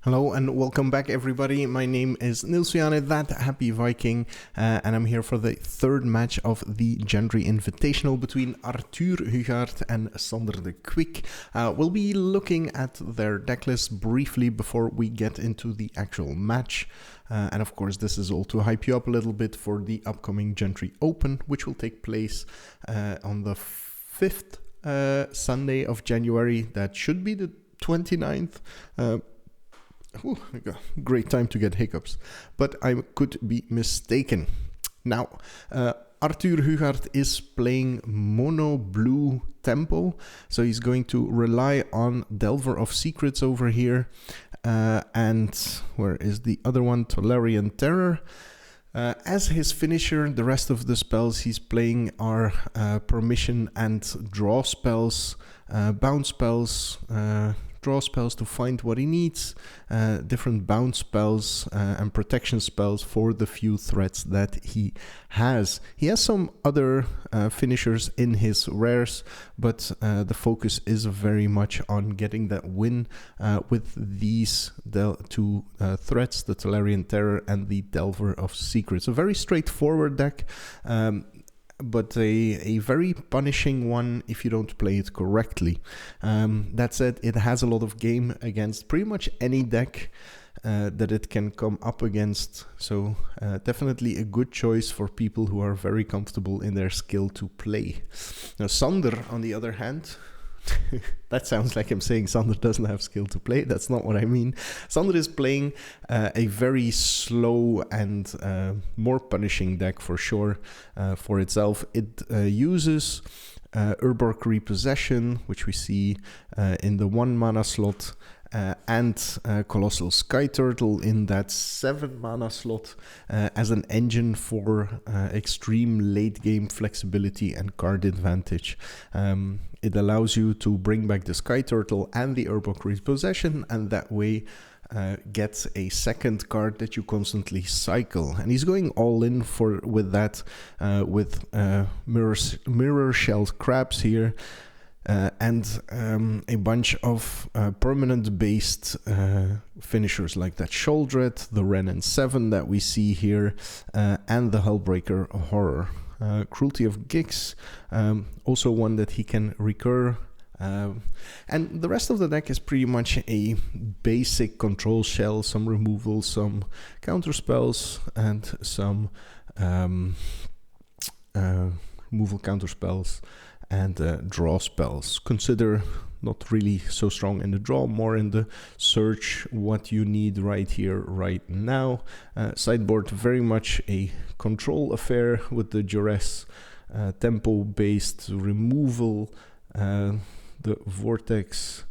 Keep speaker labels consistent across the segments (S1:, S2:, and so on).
S1: Hello and welcome back, everybody. My name is Niels Viane, that happy Viking, and I'm here for the third match of the Gentry Invitational between Arthur Hugaert and Sander de Quick. We'll be looking at their decklist briefly before we get into the actual match. And of course, this is all to hype you up a little bit for the upcoming Gentry Open, which will take place on the 5th Sunday of January. That should be the 29th. Great time to get hiccups, but I could be mistaken. Now, Arthur Hugaert is playing mono blue tempo, so he's going to rely on Delver of Secrets over here, and where is the other one? Tolarian Terror. As his finisher, the rest of the spells he's playing are Permission and Draw spells, Bounce spells, draw spells to find what he needs, different bounce spells and protection spells for the few threats that he has. He has some other finishers in his rares, but the focus is very much on getting that win with these two threats, the Tolarian Terror and the Delver of Secrets. A very straightforward deck, but a very punishing one if you don't play it correctly. That said, it has a lot of game against pretty much any deck that it can come up against, so definitely a good choice for people who are very comfortable in their skill to play. Now Sander, on the other hand, that sounds like I'm saying Sander doesn't have skill to play. That's not what I mean. Sander is playing a very slow and more punishing deck for sure for itself. It uses Urborg Repo, which we see in the 1 mana slot, and Colossal Sky Turtle in that 7 mana slot as an engine for extreme late game flexibility and card advantage. It allows you to bring back the Sky Turtle and the Urborg Repo, and that way get a second card that you constantly cycle. And he's going all in with that with mirror shelled crabs here. And a bunch of permanent-based finishers like that Sholdred, the Renin 7 that we see here, and the Hullbreaker Horror. Cruelty of Gix, also one that he can recur. And the rest of the deck is pretty much a basic control shell, some removal, some counter spells, and some removal counter spells and draw spells. Consider not really so strong in the draw, more in the search what you need right here, right now. Sideboard very much a control affair with the Duress tempo-based removal. The Vortex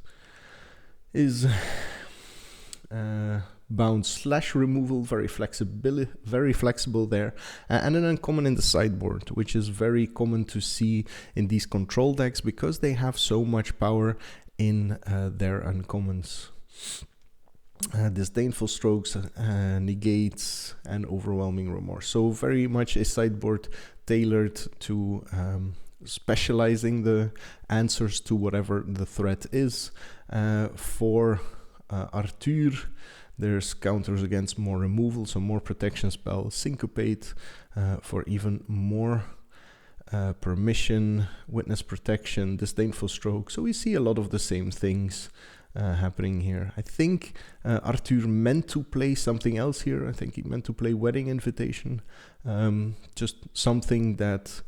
S1: is bounce / removal, very flexible there, and an uncommon in the sideboard, which is very common to see in these control decks because they have so much power in their uncommons. Disdainful Strokes, Negates, and Overwhelming Remorse. So very much a sideboard tailored to specializing the answers to whatever the threat is. For Arthur, there's counters against more removal, so more protection spells, Syncopate for even more permission, Witness Protection, Disdainful Stroke. So we see a lot of the same things happening here. I think Arthur meant to play something else here. I think he meant to play Wedding Invitation, just something that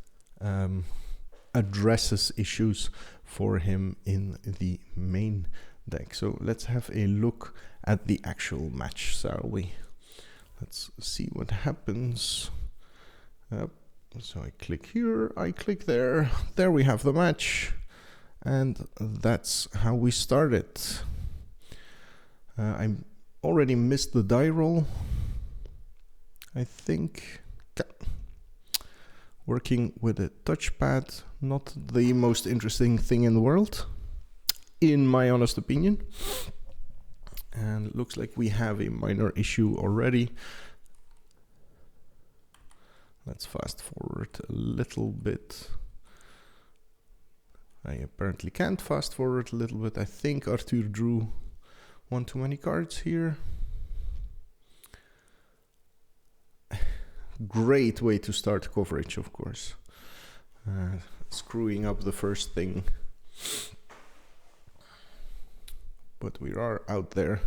S1: addresses issues for him in the main deck. So let's have a look at the actual match, shall we? Let's see what happens. So I click here, I click there. There we have the match. And that's how we start it. I already missed the die roll, I think. Working with a touchpad, not the most interesting thing in the world, in my honest opinion. And it looks like we have a minor issue already. Let's fast forward a little bit. I apparently can't fast forward a little bit. I think Arthur drew one too many cards here. Great way to start coverage, of course. Screwing up the first thing. But we are out there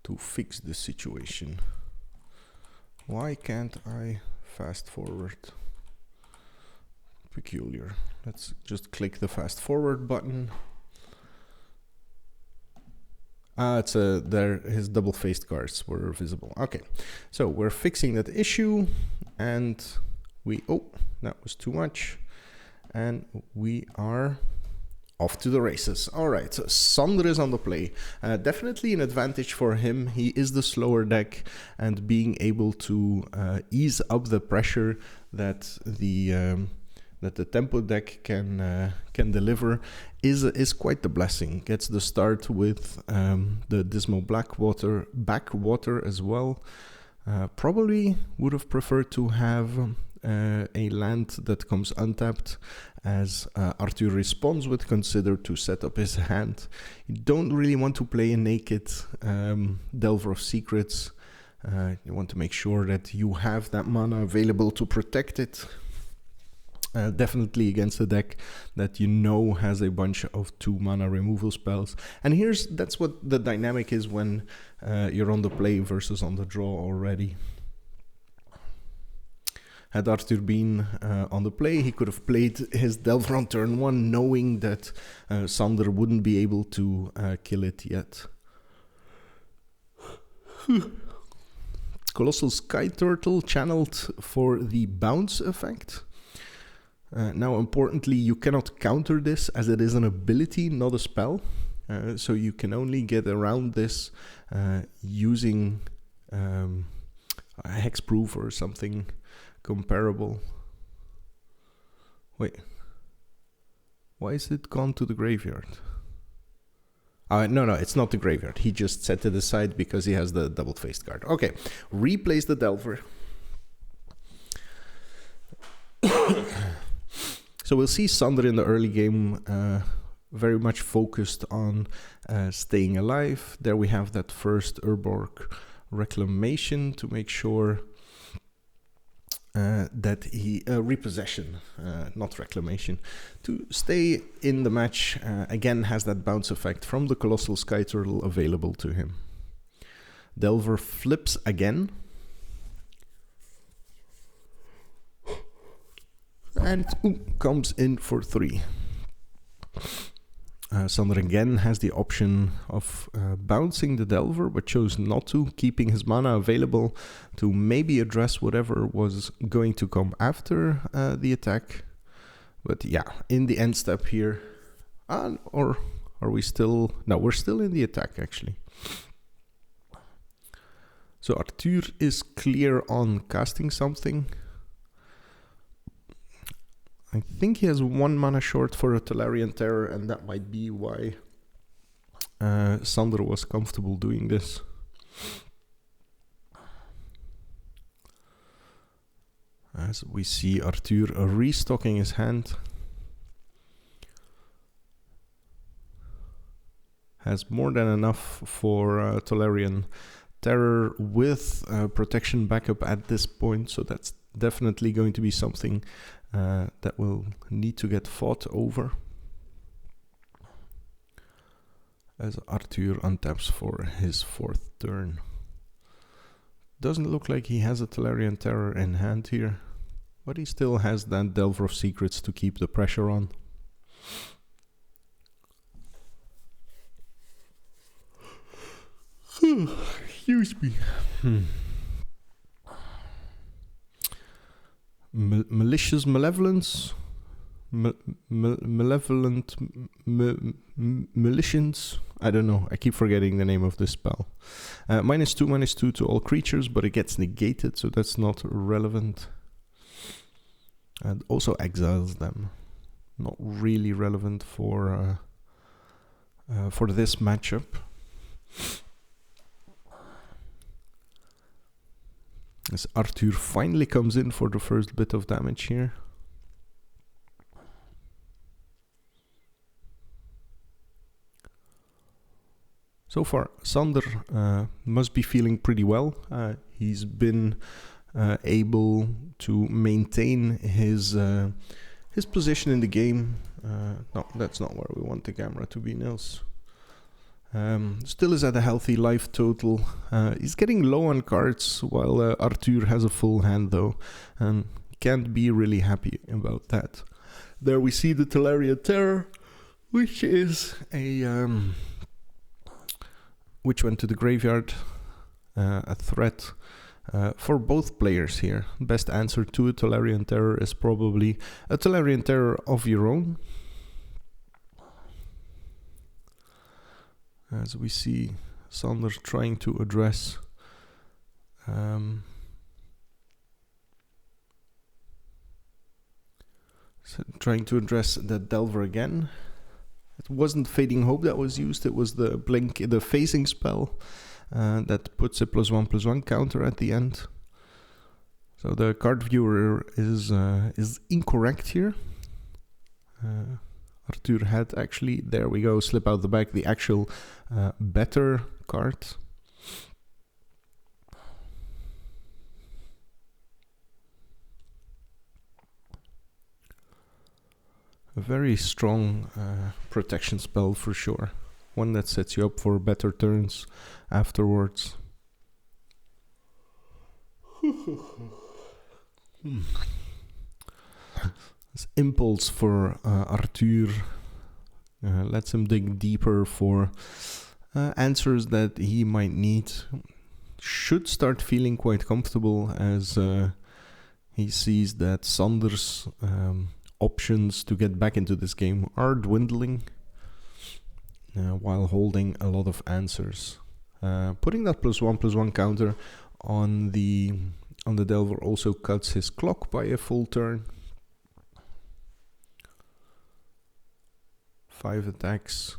S1: to fix the situation. Why can't I fast forward? Peculiar. Let's just click the fast forward button. It's there. His double-faced cards were visible. Okay, so we're fixing that issue, and that was too much, and we are off to the races. All right, so Sander is on the play. Definitely an advantage for him. He is the slower deck, and being able to ease up the pressure that the tempo deck can deliver is quite the blessing. Gets the start with the Dismal Backwater as well. Probably would have preferred to have a land that comes untapped as Arthur responds with Consider to set up his hand. You don't really want to play a naked Delver of Secrets. You want to make sure that you have that mana available to protect it. Definitely against a deck that you know has a bunch of 2 mana removal spells. And that's what the dynamic is when you're on the play versus on the draw already. Had Arthur been on the play, he could have played his Delver on turn 1, knowing that Sander wouldn't be able to kill it yet. Colossal Sky Turtle channeled for the bounce effect. Now, importantly, you cannot counter this as it is an ability, not a spell. So you can only get around this using a hexproof or something comparable. Wait. Why is it gone to the graveyard? No, it's not the graveyard. He just set it aside because he has the double-faced card. Okay, replace the Delver. So we'll see Sander in the early game very much focused on staying alive. There we have that first Urborg Reclamation to make sure that he... Repossession, not Reclamation. To stay in the match, again has that bounce effect from the Colossal Sky Turtle available to him. Delver flips again. And comes in for 3. Sander again has the option of bouncing the Delver, but chose not to, keeping his mana available to maybe address whatever was going to come after the attack. But yeah, in the end step here, or are we still... No, we're still in the attack actually. So Arthur is clear on casting something. I think he has 1 mana short for a Tolarian Terror, and that might be why Sander was comfortable doing this. As we see Arthur restocking his hand. Has more than enough for Tolarian Terror with protection backup at this point, so that's definitely going to be something that will need to get fought over. As Arthur untaps for his 4th turn. Doesn't look like he has a Tolarian Terror in hand here, but he still has that Delver of Secrets to keep the pressure on. Excuse me. Malicious Malevolence, Malevolent Malicious. I don't know. I keep forgetting the name of this spell. -2/-2 to all creatures, but it gets negated, so that's not relevant. And also exiles them. Not really relevant for this matchup. As Arthur finally comes in for the first bit of damage here. So far, Sander must be feeling pretty well. He's been able to maintain his position in the game. No, that's not where we want the camera to be, Nils. Still is at a healthy life total. He's getting low on cards, while Arthur has a full hand though, and can't be really happy about that. There we see the Tolarian Terror, which is a which went to the graveyard, a threat for both players here. Best answer to a Tolarian Terror is probably a Tolarian Terror of your own. As we see Sander trying to address the Delver again. It wasn't Fading Hope that was used, it was the phasing spell that puts a +1/+1 counter at the end. So the card viewer is incorrect here. Arthur had actually, there we go, slip out the back, the actual better card. A very strong protection spell for sure. One that sets you up for better turns afterwards. This impulse for Arthur lets him dig deeper for answers that he might need. Should start feeling quite comfortable as he sees that Sander's options to get back into this game are dwindling while holding a lot of answers. Putting that +1/+1 counter on the Delver also cuts his clock by a full turn. 5 attacks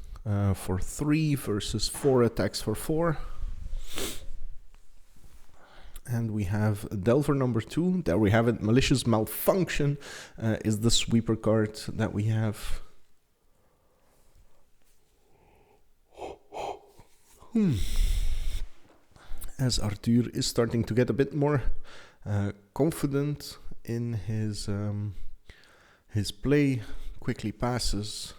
S1: for 3 versus 4 attacks for 4. And we have Delver number 2. There we have it. Malicious Malfunction is the sweeper card that we have. As Arthur is starting to get a bit more confident in his play, quickly passes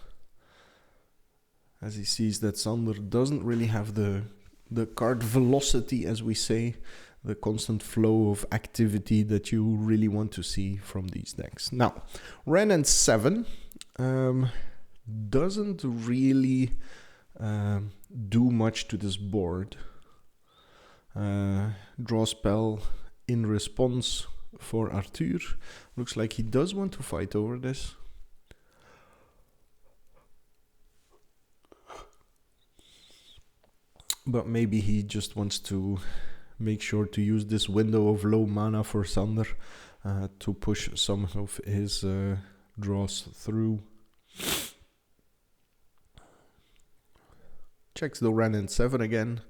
S1: as he sees that Sander doesn't really have the card velocity, as we say, the constant flow of activity that you really want to see from these decks. Now, Ren and 7 doesn't really do much to this board. Draw spell in response for Arthur. Looks like he does want to fight over this. But maybe he just wants to make sure to use this window of low mana for Sander to push some of his draws through. Checks the Ren and 7 again.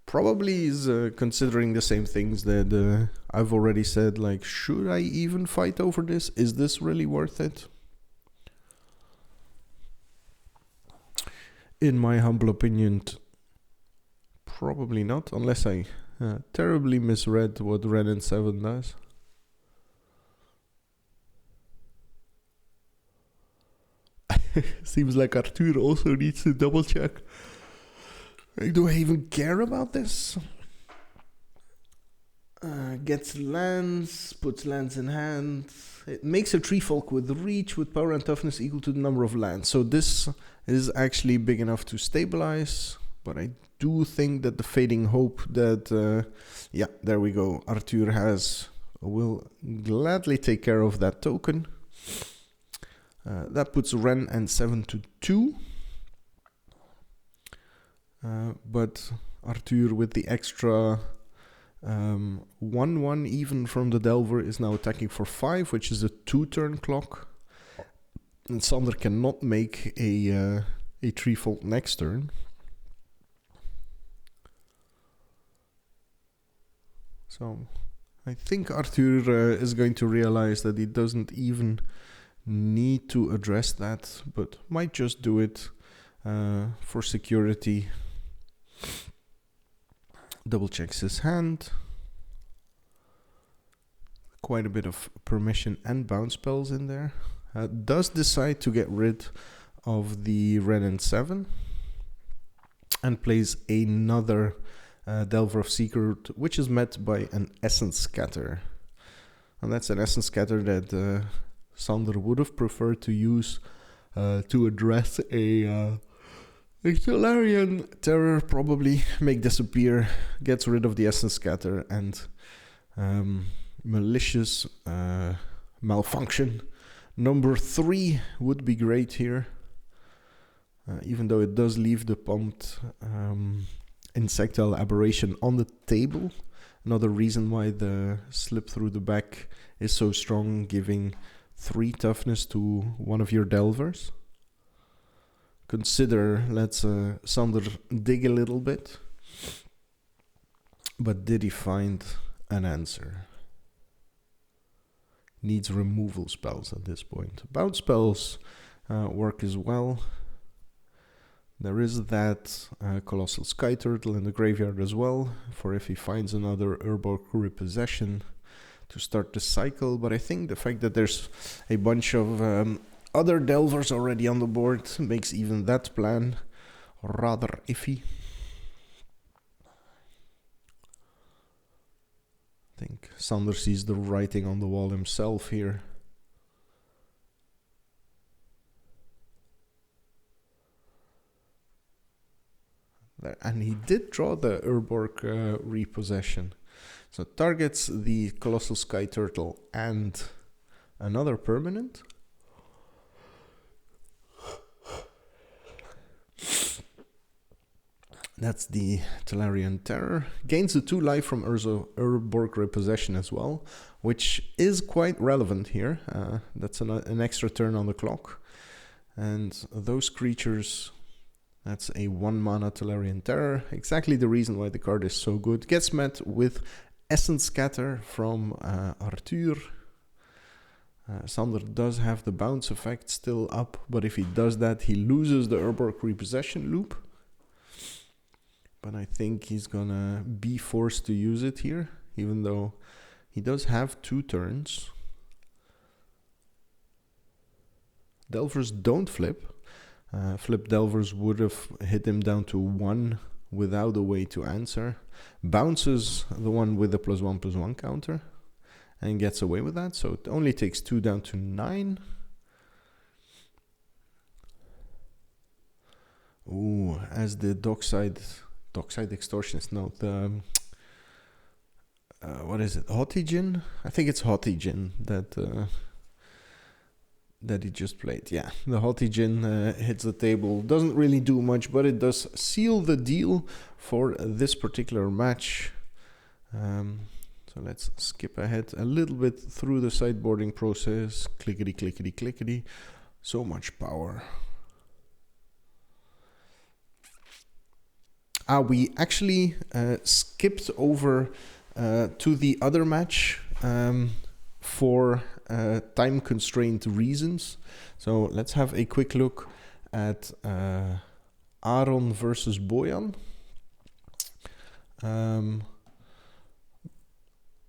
S1: Probably is considering the same things that I've already said, like, should I even fight over this? Is this really worth it? In my humble opinion, probably not, unless I terribly misread what Ren and 7 does. Seems like Arthur also needs to double check. Do I even care about this? Gets lands, puts lands in hand. It makes a tree folk with reach with power and toughness equal to the number of lands. So this is actually big enough to stabilize. But I do think that the Fading Hope that, yeah, there we go. Arthur will gladly take care of that token. That puts Ren and 7 to 2. But Arthur with the extra 1/1 even from the Delver is now attacking for 5, which is a 2-turn clock. And Sander cannot make a tree folk next turn. So I think Arthur is going to realize that he doesn't even need to address that, but might just do it for security. Double checks his hand. Quite a bit of permission and bounce spells in there. Does decide to get rid of the Renin 7 and plays another Delver of Secret, which is met by an Essence Scatter. And that's an Essence Scatter that Sander would have preferred to use to address a Solarian Terror, probably make disappear, gets rid of the Essence Scatter, and Malicious Malfunction. Number 3 would be great here, even though it does leave the pumped Insectile Aberration on the table. Another reason why the slip through the back is so strong, giving 3 toughness to one of your Delvers. Consider, let's Sander dig a little bit. But did he find an answer? Needs removal spells at this point. Bounce spells work as well. There is that Colossal Sky Turtle in the graveyard as well, for if he finds another Urborg Repossession to start the cycle. But I think the fact that there's a bunch of other Delvers already on the board makes even that plan rather iffy. I think Sander sees the writing on the wall himself here. And he did draw the Urborg Repossession. So targets the Colossal Sky Turtle and another permanent. That's the Tolarian Terror. Gains the 2 life from Urborg Repossession as well, which is quite relevant here. That's an extra turn on the clock. And those creatures, that's a 1-mana Tolarian Terror. Exactly the reason why the card is so good. Gets met with Essence Scatter from Arthur. Sander does have the bounce effect still up, but if he does that, he loses the Urborg Repossession loop. But I think he's gonna be forced to use it here, even though he does have 2 turns. Delvers don't flip. Flip Delvers would have hit him down to 1 without a way to answer. Bounces the one with the +1/+1 counter and gets away with that. So it only takes 2 down to 9. Ooh, as the Dockside Extortionist, no, the what is it, Hotijin? I think it's Hotijin that he just played. Yeah, the Hotijin hits the table, doesn't really do much, but it does seal the deal for this particular match. So let's skip ahead a little bit through the sideboarding process. Clickety, clickety, clickety. So much power. We actually skipped over to the other match for time-constrained reasons. So let's have a quick look at Aron versus Boyan.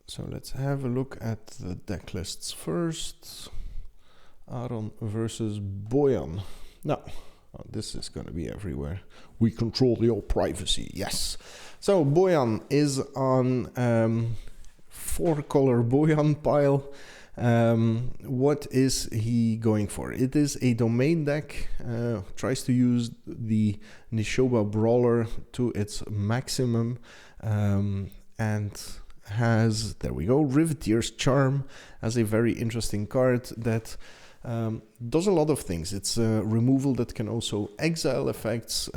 S1: So let's have a look at the deck lists first. Aron versus Boyan. Now, this is going to be everywhere. We control your privacy, yes. So Boyan is on 4-color Boyan pile. What is he going for? It is a domain deck. Tries to use the Nishoba Brawler to its maximum. And has, there we go, Riveteer's Charm as a very interesting card that does a lot of things. It's removal that can also exile effects,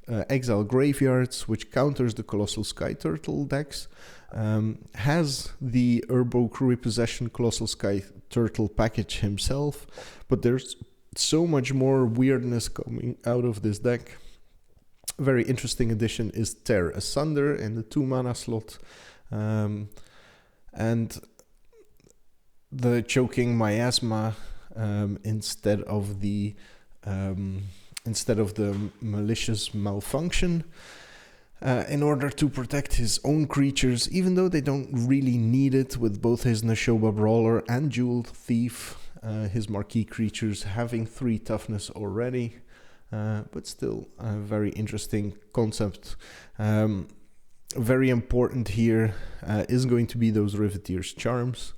S1: exile graveyards, which counters the Colossal Sky Turtle decks. Has the Urborg Repossession Colossal Sky Turtle package himself, but there's so much more weirdness coming out of this deck. A very interesting addition is Tear Asunder in the 2-mana slot. And the Choking Miasma instead of the Malicious Malfunction. in order to protect his own creatures, even though they don't really need it with both his Nashoba Brawler and Jeweled Thief, his marquee creatures having 3 toughness already, but still a very interesting concept. Very important here is going to be those Riveteer's Charms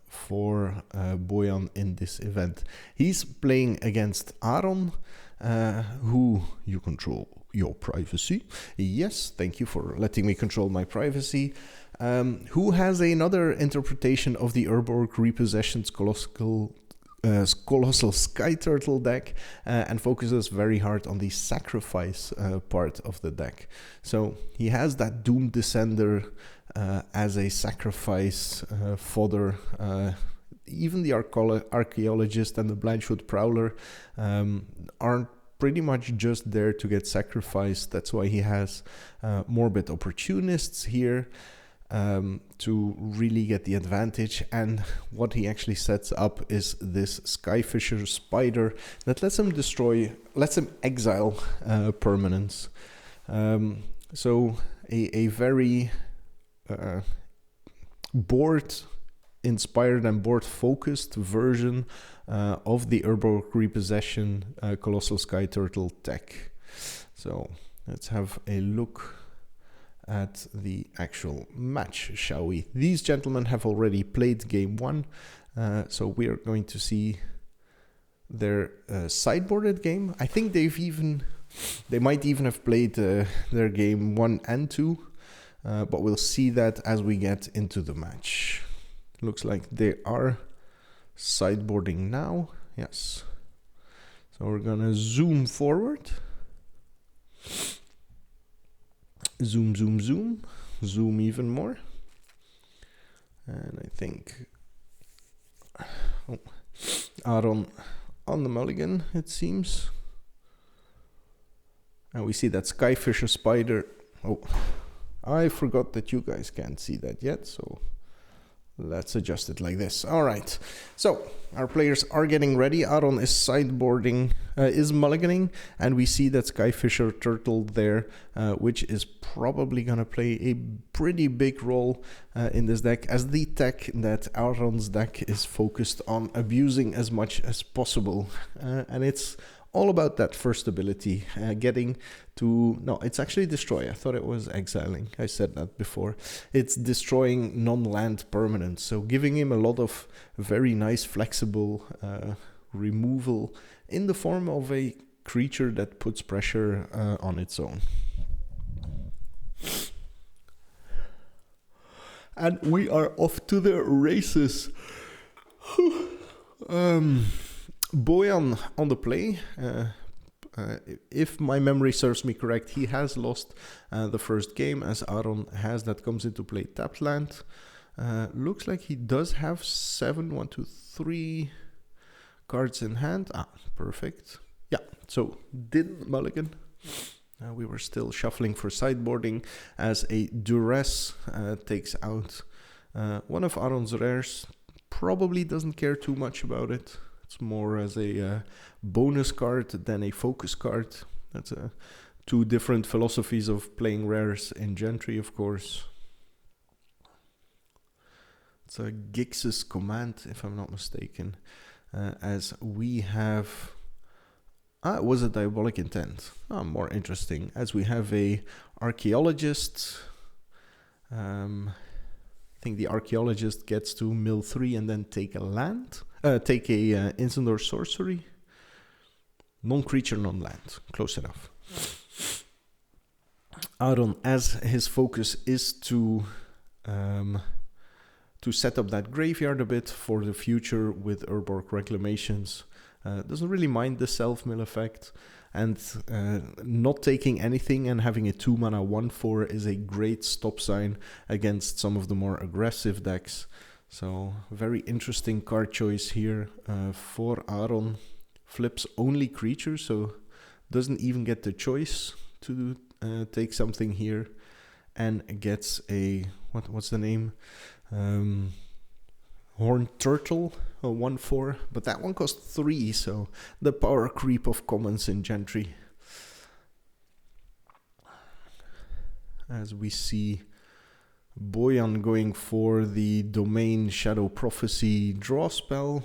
S1: for Boyan in this event. He's playing against Aron, who you control your privacy. Yes, thank you for letting me control my privacy. Who has another interpretation of the Urborg Repossessions Colossal Sky Turtle deck and focuses very hard on the sacrifice part of the deck. So he has that Doom Descender as a sacrifice fodder. Even the Archaeologist and the Blanchwood Prowler aren't pretty much just there to get sacrificed. That's why he has Morbid Opportunists here to really get the advantage. And what he actually sets up is this Skyfisher Spider that lets him exile permanents. So a very board inspired and board focused version of the Urborg Repossession Colossal Sky Turtle deck. So let's have a look at the actual match, shall we? These gentlemen have already played game 1, so we are going to see their sideboarded game. I think they might even have played their game 1 and 2, but we'll see that as we get into the match. Looks like they are sideboarding now. Yes. So we're gonna zoom forward. Zoom, zoom, zoom. Zoom even more. And I think Aron on the mulligan, it seems. And we see that Skyfisher Spider. Oh, I forgot that you guys can't see that yet, so let's adjust it like this. All right. So our players are getting ready. Aron is sideboarding, is mulliganing, and we see that Skyfisher Turtle there, which is probably going to play a pretty big role in this deck, as the tech that Aron's deck is focused on abusing as much as possible. And it's all about that first ability, getting to... No, it's actually destroy. I thought it was exiling. I said that before. It's destroying non-land permanents, so giving him a lot of very nice flexible removal in the form of a creature that puts pressure on its own. And we are off to the races. Boyan on the play. If my memory serves me correct, he has lost the first game, as Aron has. That comes into play tapped land. Looks like he does have 3 cards in hand. Perfect. Yeah, so didn't mulligan. We were still shuffling for sideboarding as a Duress takes out one of Aron's rares. Probably doesn't care too much about it. It's more as a bonus card than a focus card. That's 2 different philosophies of playing rares in Gentry, of course. It's a Gix's Command, if I'm not mistaken. As we have... it was a Diabolic Intent. More interesting. As we have a Archaeologist. I think the Archaeologist gets to mill 3 and then take a land. Take a instant or sorcery. Non-creature, non-land. Close enough. Aron, as his focus is to set up that graveyard a bit for the future with Urborg Reclamations, doesn't really mind the self-mill effect. And not taking anything and having a 2-mana 1/4 is a great stop sign against some of the more aggressive decks. So very interesting card choice here for Aron. Flips only creatures, so doesn't even get the choice to take something here, and gets a what's the name? Horned Turtle, a 1/4, but that one costs 3, so the power creep of commons in Gentry. as we see Boyan going for the Domain Shadow Prophecy draw spell.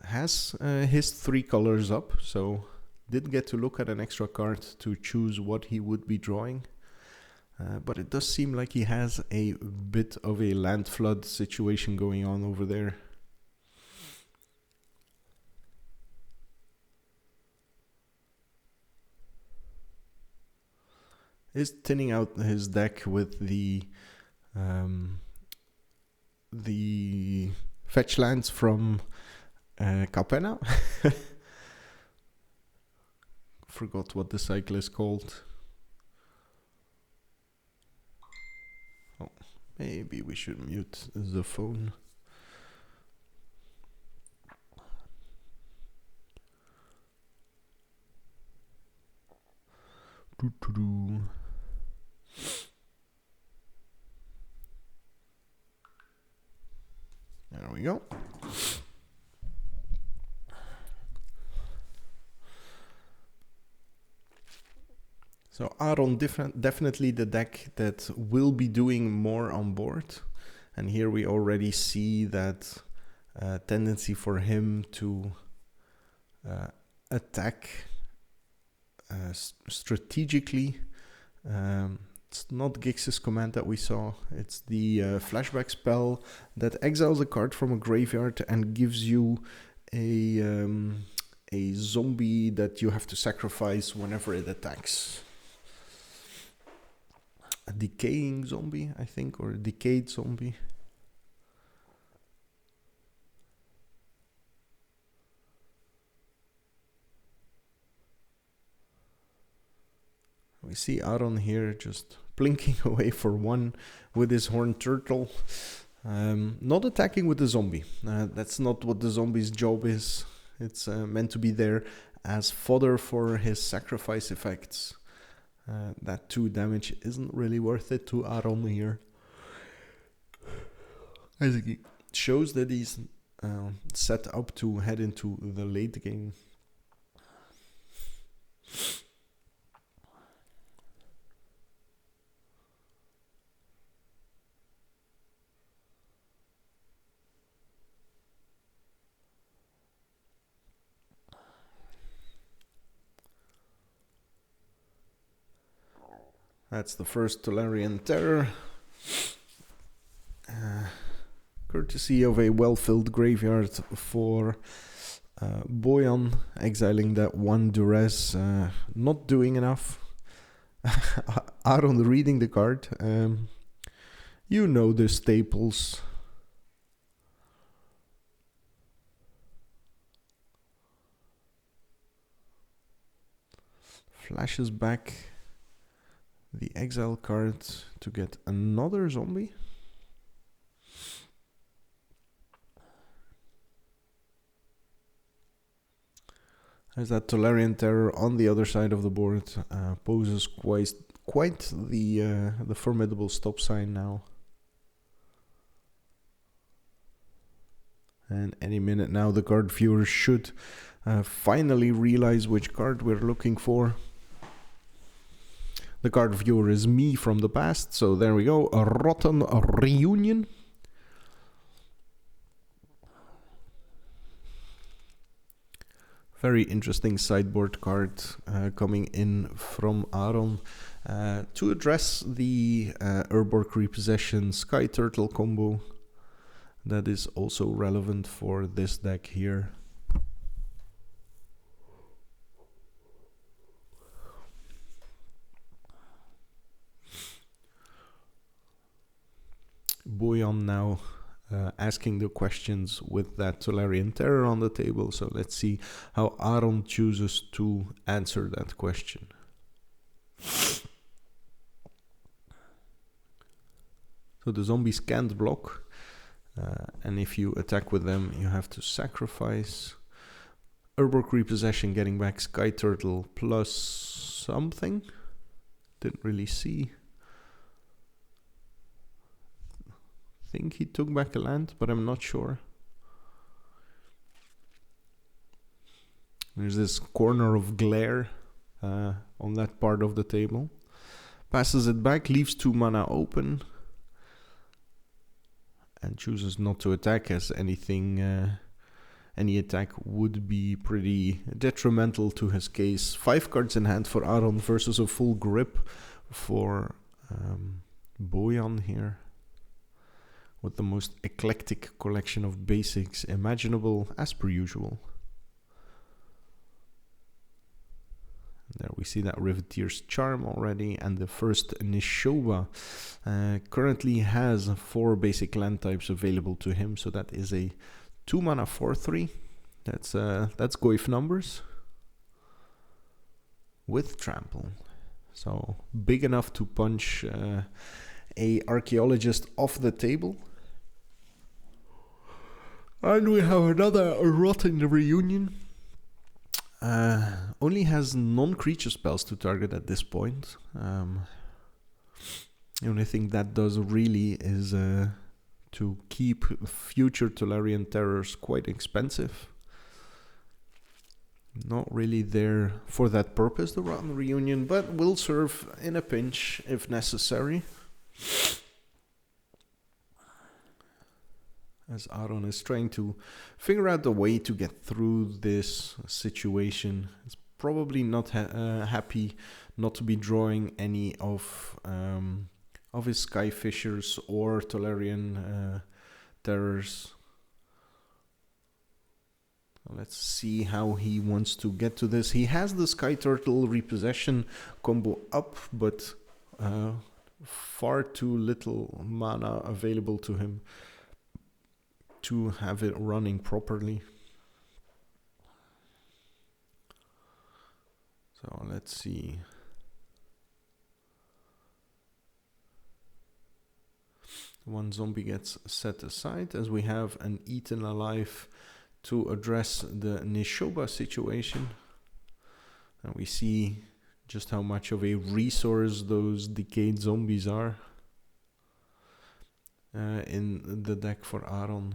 S1: Has his 3 colors up, so did get to look at an extra card to choose what he would be drawing. But it does seem like he has a bit of a land flood situation going on over there. Is thinning out his deck with the fetch lands from Capenna. Forgot what the cycle is called. Oh, maybe we should mute the phone. There we go. So Aron definitely the deck that will be doing more on board. And here we already see that tendency for him to attack strategically. It's not Gix's command that we saw. It's the flashback spell that exiles a card from a graveyard and gives you a zombie that you have to sacrifice whenever it attacks. A decaying zombie, I think, or a decayed zombie. We see Aron here just blinking away for 1 with his horned turtle. Not attacking with the zombie. That's not what the zombie's job is. It's meant to be there as fodder for his sacrifice effects. That 2 damage isn't really worth it to Aron here. I think it shows that he's set up to head into the late game. That's the first Tolarian Terror. Courtesy of a well-filled graveyard for Boyan, exiling that 1 duress, not doing enough. Aron reading the card. You know the staples. Flashes back the exile card to get another zombie. There's that Tolarian Terror on the other side of the board. Poses quite the formidable stop sign now. And any minute now the card viewers should finally realize which card we're looking for. The card viewer is me from the past, so there we go, a Rotten Reunion. Very interesting sideboard card coming in from Aron to address the Urborg Repossession Sky Turtle combo that is also relevant for this deck here. Boyan now asking the questions with that Tolarian Terror on the table. So let's see how Aron chooses to answer that question. So the zombies can't block. And if you attack with them, you have to sacrifice. Urborg Repossession getting back Sky Turtle plus something. Didn't really see. Think he took back a land, but I'm not sure. There's this corner of glare on that part of the table. Passes it back, leaves 2 mana open, and chooses not to attack, as any attack would be pretty detrimental to his case. 5 cards in hand for Aron versus a full grip for Boyan here, with the most eclectic collection of basics imaginable, as per usual. There we see that Riveteer's Charm already, and the first Nishoba currently has 4 basic land types available to him, so that is a 2 mana 4/3. That's Goyf numbers with trample, so big enough to punch a archaeologist off the table. And we have another Rot in the Reunion. Only has non-creature spells to target at this point. The only thing that does really is to keep future Tolarian Terrors quite expensive. Not really there for that purpose, the Rotten Reunion, but will serve in a pinch if necessary. As Aron is trying to figure out a way to get through this situation. It's probably not happy not to be drawing any of his Sky Fishers or Tolarian Terrors. Let's see how he wants to get to this. He has the Sky Turtle Repossession combo up, but far too little mana available to him to have it running properly. So let's see. One zombie gets set aside as we have an Eaten Alive to address the Nishoba situation. And we see just how much of a resource those decayed zombies are in the deck for Aron.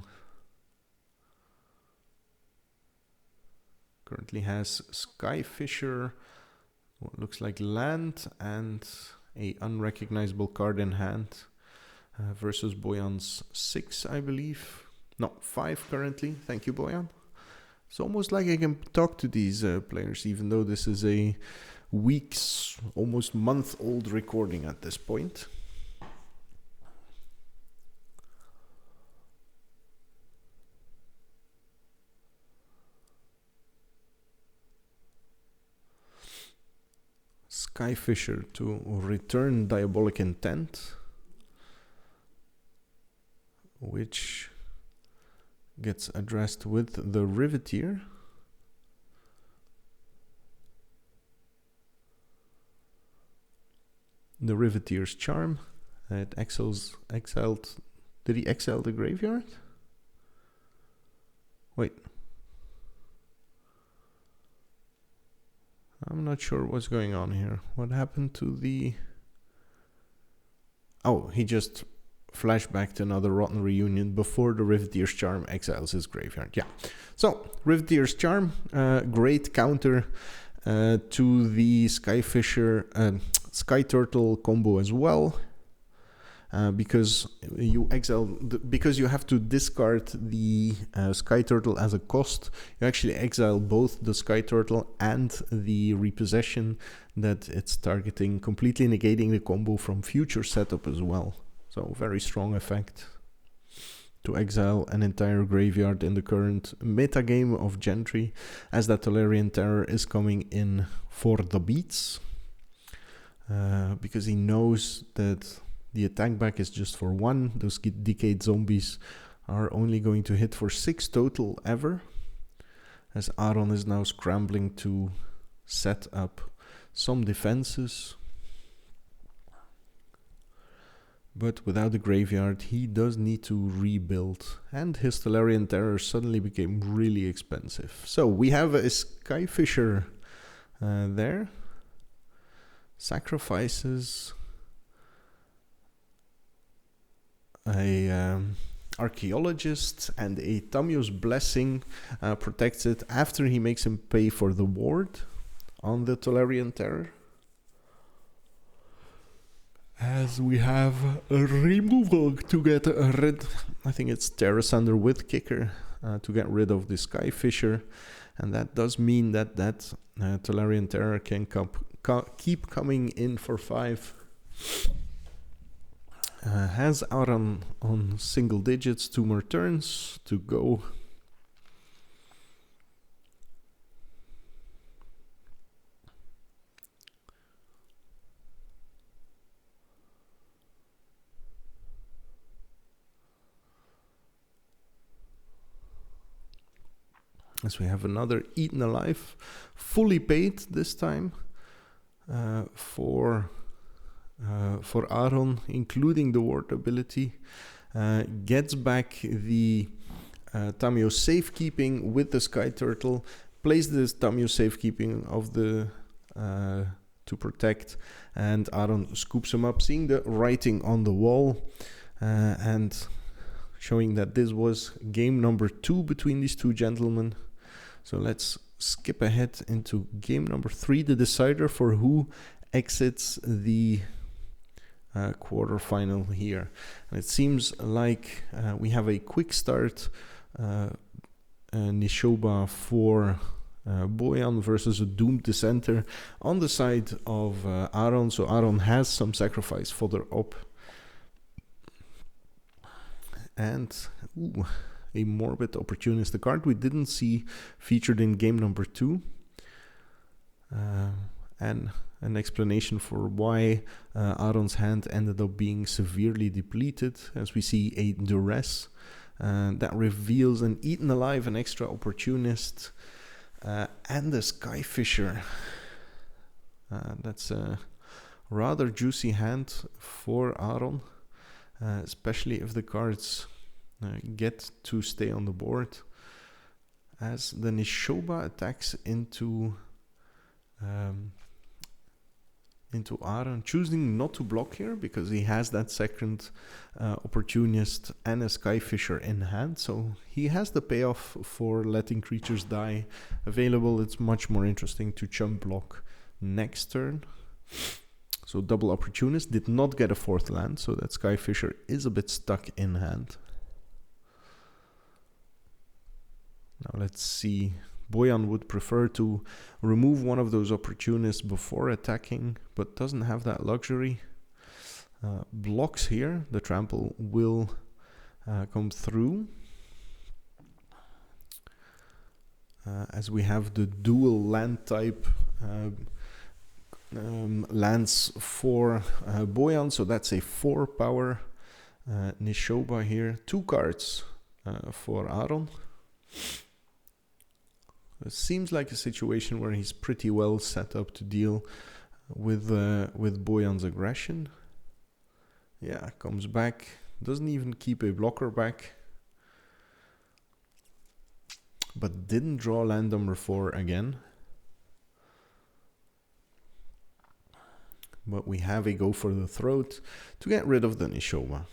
S1: Currently has Skyfisher, what looks like land, and a unrecognizable card in hand versus Boyan's 6, I believe. No, 5 currently. Thank you, Boyan. It's almost like I can talk to these players, even though this is a week's, almost month-old recording at this point. Skyfisher to return Diabolic Intent, which gets addressed with the Riveteer. The Riveteer's Charm. It exiled. Did he exile the graveyard? Wait. I'm not sure what's going on here. What happened to the... Oh, he just flashbacked another Rotten Reunion before the Riveteer's Charm exiles his graveyard. Yeah. So, Riveteer's Charm, great counter to the Skyfisher, Sky Turtle combo as well. Because you because you have to discard the Sky Turtle as a cost, you actually exile both the Sky Turtle and the repossession that it's targeting, completely negating the combo from future setup as well. So very strong effect to exile an entire graveyard in the current meta game of Gentry, as that Tolarian Terror is coming in for the beats, because he knows that the attack back is just for 1. Those decayed zombies are only going to hit for 6 total ever, as Aron is now scrambling to set up some defenses. But without the graveyard, he does need to rebuild, and his Tolarian Terror suddenly became really expensive. So we have a Skyfisher there. Sacrifices a Archaeologist, and a Tamiyo's Blessing protects it after he makes him pay for the ward on the Tolarian Terror. as we have a removal to get rid. I think it's Terrasander with Kicker to get rid of the Skyfisher, and that does mean that Tolarian Terror can keep coming in for 5. Has Aron on single digits, 2 more turns to go. As we have another Eaten Alive, fully paid this time for Aron, including the ward ability. Gets back the Tamio safekeeping with the Sky Turtle, plays this Tamio safekeeping of the to protect, and Aron scoops him up, seeing the writing on the wall and showing that this was game number 2 between these two gentlemen. So let's skip ahead into game number 3, the decider for who exits the quarterfinal here. And it seems like we have a quick start. Nishoba for Boyan versus a doomed dissenter on the side of Aron. So Aron has some sacrifice fodder up. And a Morbid Opportunist, the card we didn't see featured in game number 2. And an explanation for why Aron's hand ended up being severely depleted, as we see a Duress that reveals an Eaten Alive, an extra Opportunist, and a Skyfisher. That's a rather juicy hand for Aron, especially if the cards get to stay on the board, as the Nishoba attacks into Aron, choosing not to block here because he has that second Opportunist and a Skyfisher in hand, so he has the payoff for letting creatures die available. It's much more interesting to chump block next turn. So double Opportunist, did not get a 4th land, so that Skyfisher is a bit stuck in hand. Now let's see. Boyan would prefer to remove one of those Opportunists before attacking, but doesn't have that luxury. Blocks here. The trample will come through. As we have the dual land type lands for Boyan, so that's a 4 power Nishoba here. 2 cards for Aron. It seems like a situation where he's pretty well set up to deal with Boyan's aggression. Yeah, comes back, doesn't even keep a blocker back, but didn't draw land number 4 again. But we have a go for the throat to get rid of the Nishoba.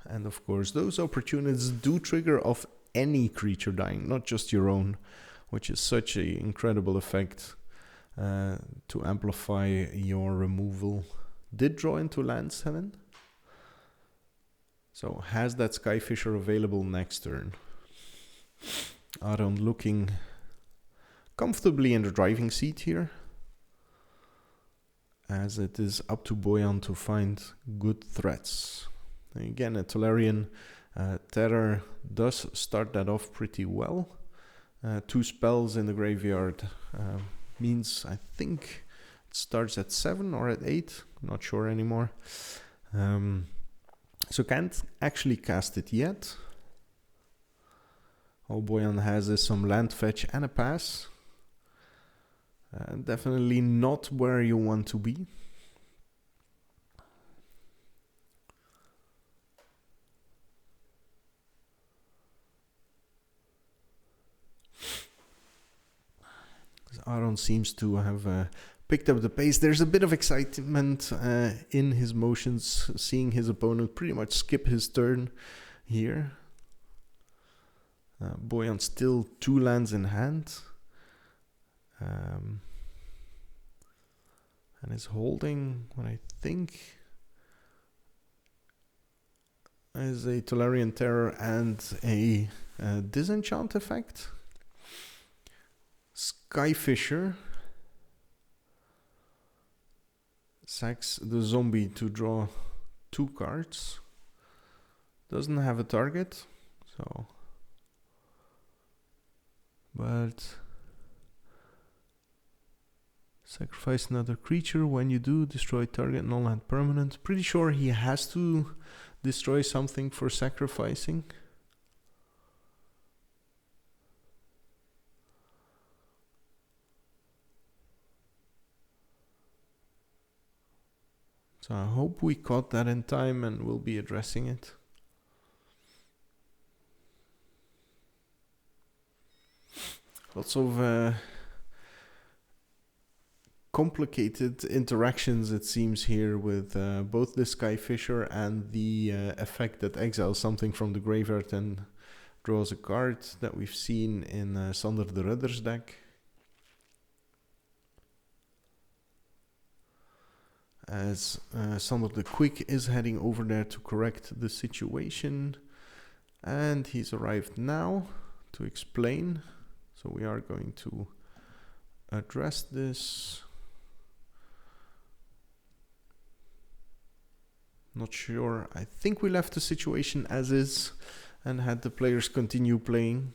S1: And of course, those Opportunists do trigger off any creature dying, not just your own, which is such an incredible effect to amplify your removal. Did draw into land 7. So has that Skyfisher available next turn. Aron looking comfortably in the driving seat here, as it is up to Boyan to find good threats. Again, a Tolarian Terror does start that off pretty well. 2 spells in the graveyard means, I think it starts at 7 or at 8, not sure anymore. So can't actually cast it yet. All Boyan has is some land fetch and a pass. Definitely not where you want to be. Aron seems to have picked up the pace. There's a bit of excitement in his motions, seeing his opponent pretty much skip his turn here. Boyan still 2 lands in hand. and is holding what I think is a Tolarian Terror and a disenchant effect. Skyfisher sacks the zombie to draw 2 cards. Doesn't have a target, so but sacrifice another creature. When you do, destroy target non-land permanent. Pretty sure he has to destroy something for sacrificing. So I hope we caught that in time and we'll be addressing it. Lots of complicated interactions, it seems, here with both the Skyfisher and the effect that exiles something from the graveyard and draws a card that we've seen in Sander the Ridder's deck. As Sander the Quick is heading over there to correct the situation, and he's arrived now to explain. So we are going to address this. Not sure. I think we left the situation as is and had the players continue playing.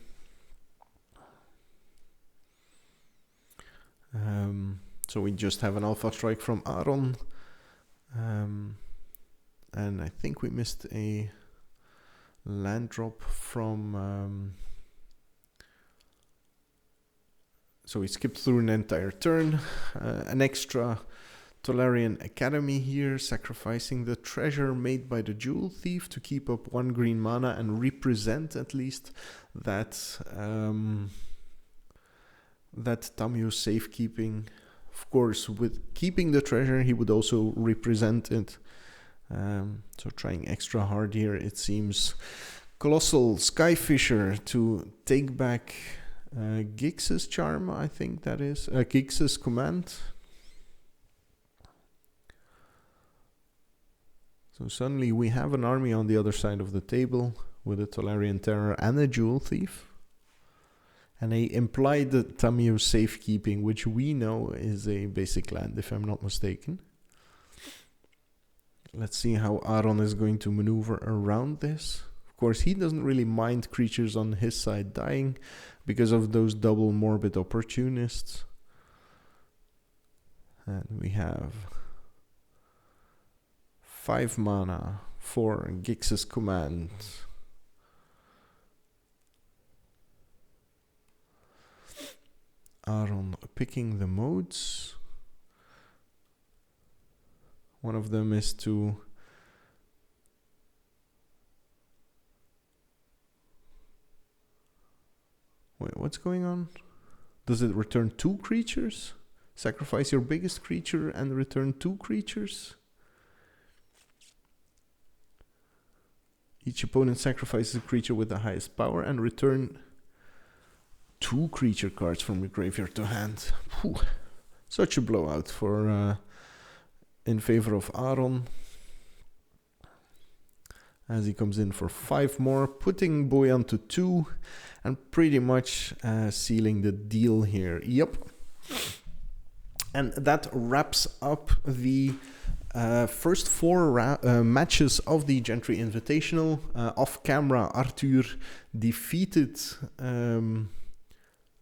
S1: So we just have an Alpha Strike from Aron. And I think we missed a land drop from... so we skipped through an entire turn. An extra Tolarian Academy here, sacrificing the treasure made by the Jewel Thief to keep up 1 green mana and represent at least that that Tamio safekeeping. Of course, with keeping the treasure, he would also represent it. So trying extra hard here, it seems. Colossal Skyfisher to take back Gix's Charm, I think that is. Gix's Command. So suddenly we have an army on the other side of the table with a Tolarian Terror and a Jewel Thief. And they implied that Tamio safekeeping, which we know is a basic land, if I'm not mistaken. Let's see how Aron is going to maneuver around this. Of course, he doesn't really mind creatures on his side dying because of those double Morbid Opportunists. And we have 5 mana for Gix's Command. Aron picking the modes. One of them is to wait, what's going on? Does it return 2 creatures? Sacrifice your biggest creature and return 2 creatures? Each opponent sacrifices a creature with the highest power and return 2 creature cards from your graveyard to hand. Whew. Such a blowout for in favor of Aron. As he comes in for 5 more, putting Boyan to 2 and pretty much sealing the deal here. Yep. And that wraps up the first 4 matches of the Gentry Invitational. Off camera, Arthur defeated...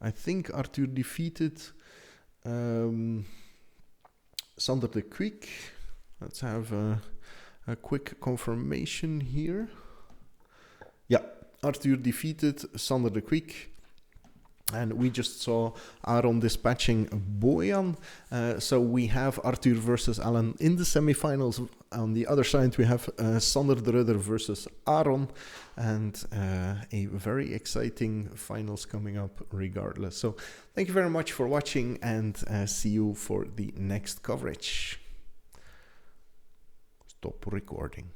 S1: I think Arthur defeated Sander the Quick. Let's have a quick confirmation here. Yeah, Arthur defeated Sander the Quick. And we just saw Aron dispatching Boyan. So we have Arthur versus Alan in the semifinals. On the other side, we have Sander the Ridder versus Aron. And a very exciting finals coming up regardless. So thank you very much for watching and see you for the next coverage. Stop recording.